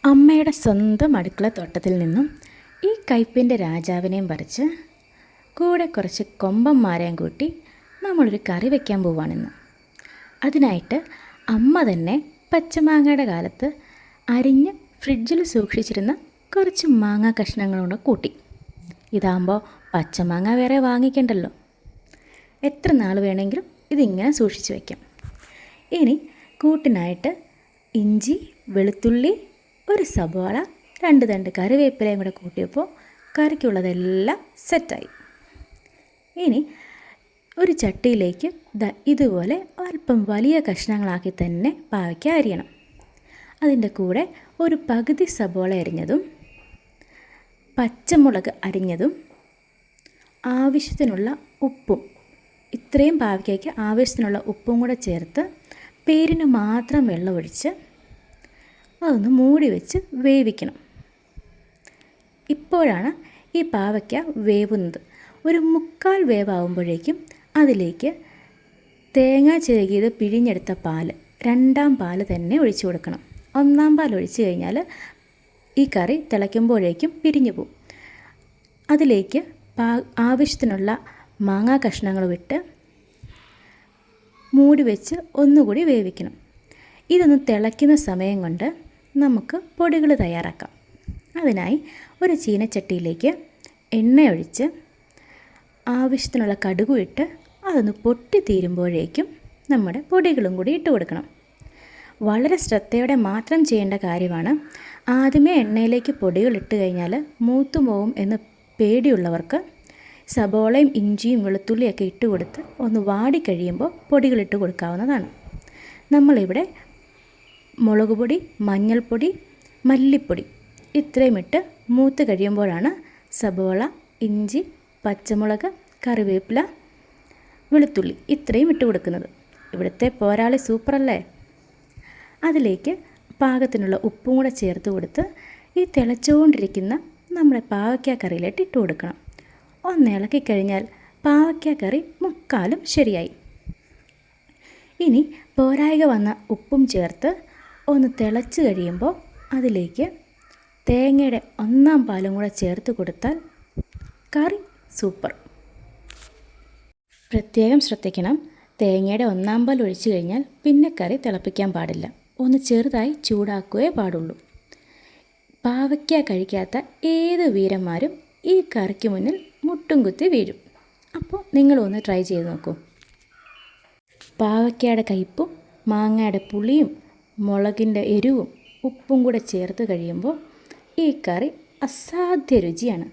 അമ്മയുടെ സ്വന്തം അടുക്കളത്തോട്ടത്തിൽ നിന്നും ഈ കയ്പിൻ്റെ രാജാവിനെയും പറിച്ച് കൂടെ കുറച്ച് കൊമ്പന്മാരെയും കൂട്ടി നമ്മളൊരു കറി വയ്ക്കാൻ പോവുകയാണിന്ന്. അതിനായിട്ട് അമ്മ തന്നെ പച്ചമാങ്ങയുടെ കാലത്ത് അരിഞ്ഞ് ഫ്രിഡ്ജിൽ സൂക്ഷിച്ചിരുന്ന കുറച്ച് മാങ്ങ കഷ്ണങ്ങളോട് കൂട്ടി. ഇതാകുമ്പോൾ പച്ചമാങ്ങ വേറെ വാങ്ങിക്കണ്ടല്ലോ, എത്ര നാൾ വേണമെങ്കിലും ഇതിങ്ങനെ സൂക്ഷിച്ച് വയ്ക്കാം. ഇനി കൂട്ടിനായിട്ട് ഇഞ്ചി, വെളുത്തുള്ളി, ഒരു സവാള, 2 തണ്ട് കറിവേപ്പിലയും കൂടെ കൂട്ടിയപ്പോൾ കറിക്കുള്ളതെല്ലാം സെറ്റായി. ഇനി ഒരു ചട്ടിയിലേക്ക് ഇതുപോലെ അല്പം വലിയ കഷ്ണങ്ങളാക്കി തന്നെ പാവയ്ക്ക അരിയണം. അതിൻ്റെ കൂടെ ഒരു പകുതി സവാള അരിഞ്ഞതും പച്ചമുളക് അരിഞ്ഞതും ആവശ്യത്തിനുള്ള ഉപ്പും, ഇത്രയും പാവയ്ക്കയ്ക്ക് ആവശ്യത്തിനുള്ള ഉപ്പും കൂടെ ചേർത്ത് പേരിന് മാത്രം വെള്ളമൊഴിച്ച് അതൊന്ന് മൂടി വെച്ച് വേവിക്കണം. ഇപ്പോഴാണ് ഈ പാവയ്ക്ക വേവുന്നത്. ഒരു 1/4 വേവാകുമ്പോഴേക്കും അതിലേക്ക് തേങ്ങ ചിരകിയത് പിഴിഞ്ഞെടുത്ത പാല്, 2ാം പാല് തന്നെ ഒഴിച്ചു കൊടുക്കണം. 1ാം പാൽ ഒഴിച്ചു കഴിഞ്ഞാൽ ഈ കറി തിളയ്ക്കുമ്പോഴേക്കും പിരിഞ്ഞു പോകും. അതിലേക്ക് ആവശ്യത്തിനുള്ള മാങ്ങാ കഷ്ണങ്ങൾ വിട്ട് മൂടി വെച്ച് ഒന്നുകൂടി വേവിക്കണം. ഇതൊന്ന് തിളയ്ക്കുന്ന സമയം കൊണ്ട് നമുക്ക് പൊടികൾ തയ്യാറാക്കാം. അതിനായി ഒരു ചീനച്ചട്ടിയിലേക്ക് എണ്ണയൊഴിച്ച് ആവശ്യത്തിനുള്ള കടുക് ഇട്ട് അതൊന്ന് പൊട്ടിത്തീരുമ്പോഴേക്കും നമ്മുടെ പൊടികളും കൂടി ഇട്ട് കൊടുക്കണം. വളരെ ശ്രദ്ധയോടെ മാത്രം ചെയ്യേണ്ട കാര്യമാണ്. ആദ്യമേ എണ്ണയിലേക്ക് പൊടികൾ ഇട്ട് കഴിഞ്ഞാൽ മൂത്തുപോകും എന്ന് പേടിയുള്ളവർക്ക് സബോളയും ഇഞ്ചിയും വെളുത്തുള്ളിയൊക്കെ ഇട്ട് കൊടുത്ത് ഒന്ന് വാടിക്കഴിയുമ്പോൾ പൊടികളിട്ട് കൊടുക്കാവുന്നതാണ്. നമ്മളിവിടെ മുളക് പൊടി, മഞ്ഞൾപ്പൊടി, മല്ലിപ്പൊടി ഇത്രയും ഇട്ട് മൂത്ത് കഴിയുമ്പോഴാണ് സബോള, ഇഞ്ചി, പച്ചമുളക്, കറിവേപ്പില, വെളുത്തുള്ളി ഇത്രയും ഇട്ട് കൊടുക്കുന്നത്. ഇവിടുത്തെ പോരാളി സൂപ്പറല്ലേ. അതിലേക്ക് പാകത്തിനുള്ള ഉപ്പും കൂടെ ചേർത്ത് കൊടുത്ത് ഈ തിളച്ചുകൊണ്ടിരിക്കുന്ന നമ്മുടെ പാവയ്ക്ക കറിയിലേക്ക് ഇട്ട് കൊടുക്കണം. ഒന്ന് ഇളക്കി കഴിഞ്ഞാൽ പാവയ്ക്ക കറി 1/4 ശരിയായി. ഇനി പോരായ്ക വന്ന ഉപ്പും ചേർത്ത് ഒന്ന് തിളച്ച് കഴിയുമ്പോൾ അതിലേക്ക് തേങ്ങയുടെ 1ാം പാലും കൂടെ ചേർത്ത് കൊടുത്താൽ കറി സൂപ്പർ. പ്രത്യേകം ശ്രദ്ധിക്കണം, തേങ്ങയുടെ 1ാം പാൽ ഒഴിച്ചു കഴിഞ്ഞാൽ പിന്നെ കറി തിളപ്പിക്കാൻ പാടില്ല. ഒന്ന് ചെറുതായി ചൂടാക്കുകയേ പാടുള്ളൂ. പാവയ്ക്ക കഴിക്കാത്ത ഏത് വീരന്മാരും ഈ കറിക്ക് മുന്നിൽ മുട്ടും കുത്തി വീഴും. അപ്പോൾ നിങ്ങളൊന്ന് ട്രൈ ചെയ്ത് നോക്കൂ. പാവയ്ക്കയുടെ കയ്പും മാങ്ങയുടെ പുളിയും മുളകിൻ്റെ എരിവും ഉപ്പും കൂടെ ചേർത്ത് കഴിയുമ്പോൾ ഈ കറി അസാധ്യ രുചിയാണ്.